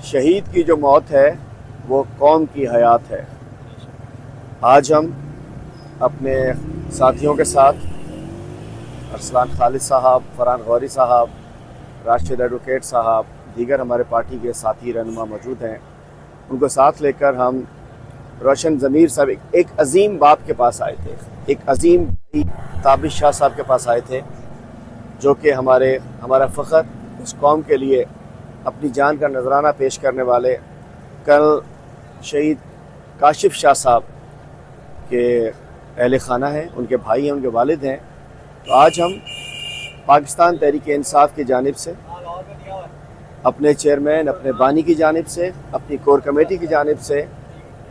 شہید کی جو موت ہے وہ قوم کی حیات ہے۔ آج ہم اپنے ساتھیوں کے ساتھ ارسلان خالد صاحب، فرحان غوری صاحب، راشد ایڈوکیٹ صاحب، دیگر ہمارے پارٹی کے ساتھی رہنما موجود ہیں۔ ان کو ساتھ لے کر ہم روشن ضمیر صاحب ایک عظیم باپ کے پاس آئے تھے، ایک عظیم تابش شاہ صاحب کے پاس آئے تھے، جو کہ ہمارا فخر، اس قوم کے لیے اپنی جان کا نذرانہ پیش کرنے والے کرنل شہید کاشف شاہ صاحب کے اہل خانہ ہیں، ان کے بھائی ہیں، ان کے والد ہیں۔ تو آج ہم پاکستان تحریک انصاف کی جانب سے، اپنے چیئرمین، اپنے بانی کی جانب سے، اپنی کور کمیٹی کی جانب سے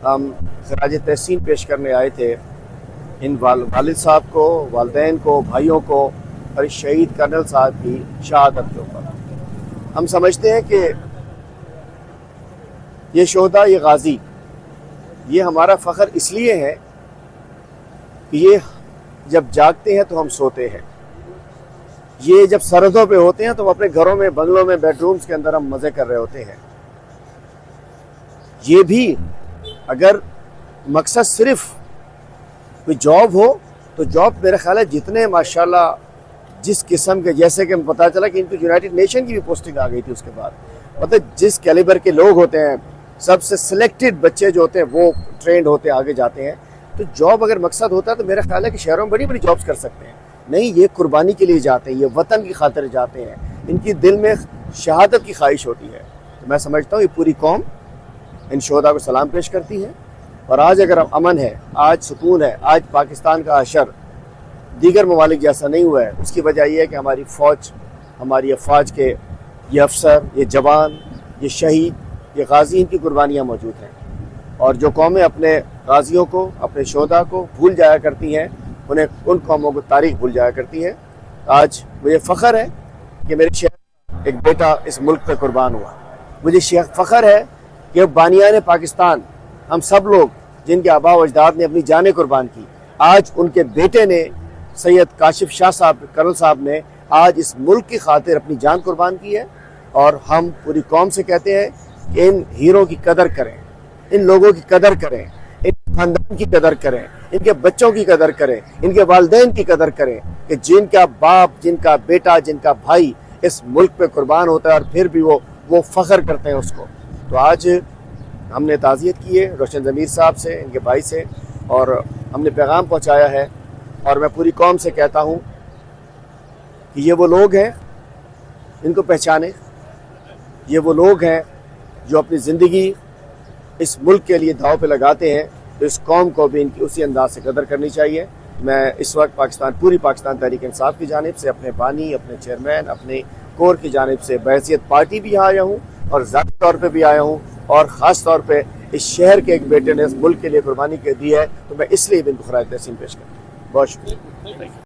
ہم خراج تحسین پیش کرنے آئے تھے ان والد صاحب کو، والدین کو، بھائیوں کو اور اس شہید کرنل صاحب کی شہادت کے اوپر۔ ہم سمجھتے ہیں کہ یہ شہداء، یہ غازی، یہ ہمارا فخر اس لیے ہے کہ یہ جب جاگتے ہیں تو ہم سوتے ہیں، یہ جب سرحدوں پہ ہوتے ہیں تو ہم اپنے گھروں میں، بنگلوں میں، بیڈ رومز کے اندر ہم مزے کر رہے ہوتے ہیں۔ یہ بھی اگر مقصد صرف کوئی جاب ہو تو جاب میرا خیال ہے جتنے ماشاءاللہ جس قسم کے، جیسے کہ پتہ چلا کہ ان کو یونائٹڈ نیشن کی بھی پوسٹنگ آ گئی تھی، اس کے بعد مطلب جس کیلیبر کے لوگ ہوتے ہیں، سب سے سلیکٹڈ بچے جو ہوتے ہیں وہ ٹرینڈ ہوتے آگے جاتے ہیں۔ تو جاب اگر مقصد ہوتا ہے تو میرا خیال ہے کہ شہروں میں بڑی بڑی جابز کر سکتے ہیں۔ نہیں، یہ قربانی کے لیے جاتے ہیں، یہ وطن کی خاطر جاتے ہیں، ان کی دل میں شہادت کی خواہش ہوتی ہے۔ تو میں سمجھتا ہوں یہ پوری قوم ان شہداء کو سلام پیش کرتی ہے۔ اور آج اگر امن ہے، آج سکون ہے، آج پاکستان کا حشر دیگر ممالک جیسا نہیں ہوا ہے، اس کی وجہ یہ ہے کہ ہماری فوج، ہماری افواج کے یہ افسر، یہ جوان، یہ شہید، یہ غازی، ان کی قربانیاں موجود ہیں۔ اور جو قومیں اپنے غازیوں کو، اپنے شہداء کو بھول جایا کرتی ہیں، انہیں ان قوموں کو تاریخ بھول جایا کرتی ہے۔ آج مجھے فخر ہے کہ میرے شہر کا ایک بیٹا اس ملک پہ قربان ہوا۔ مجھے فخر ہے کہ بانیان پاکستان، ہم سب لوگ جن کے آباء و اجداد نے اپنی جانیں قربان کی، آج ان کے بیٹے نے، سید کاشف شاہ صاحب، کرنل صاحب نے آج اس ملک کی خاطر اپنی جان قربان کی ہے۔ اور ہم پوری قوم سے کہتے ہیں کہ ان ہیروں کی قدر کریں، ان لوگوں کی قدر کریں، ان خاندان کی قدر کریں، ان کے بچوں کی قدر کریں، ان کے والدین کی قدر کریں، کہ جن کا باپ، جن کا بیٹا، جن کا بھائی اس ملک پہ قربان ہوتا ہے اور پھر بھی وہ فخر کرتے ہیں اس کو۔ تو آج ہم نے تعزیت کی ہے روشن ضمیر صاحب سے، ان کے بھائی سے، اور ہم نے پیغام پہنچایا ہے۔ اور میں پوری قوم سے کہتا ہوں کہ یہ وہ لوگ ہیں، ان کو پہچانے، یہ وہ لوگ ہیں جو اپنی زندگی اس ملک کے لیے داؤ پہ لگاتے ہیں، تو اس قوم کو بھی ان کی اسی انداز سے قدر کرنی چاہیے۔ میں اس وقت پوری پاکستان تحریک انصاف کی جانب سے، اپنے بانی، اپنے چیئرمین، اپنے کور کی جانب سے بحیثیت پارٹی بھی آیا ہوں اور ذاتی طور پہ بھی آیا ہوں، اور خاص طور پہ اس شہر کے ایک بیٹے نے اس ملک کے لیے قربانی دی ہے، تو میں اس لیے بھی ان کو خراج تحسین پیش کرتا ہوں۔ بہت شکریہ۔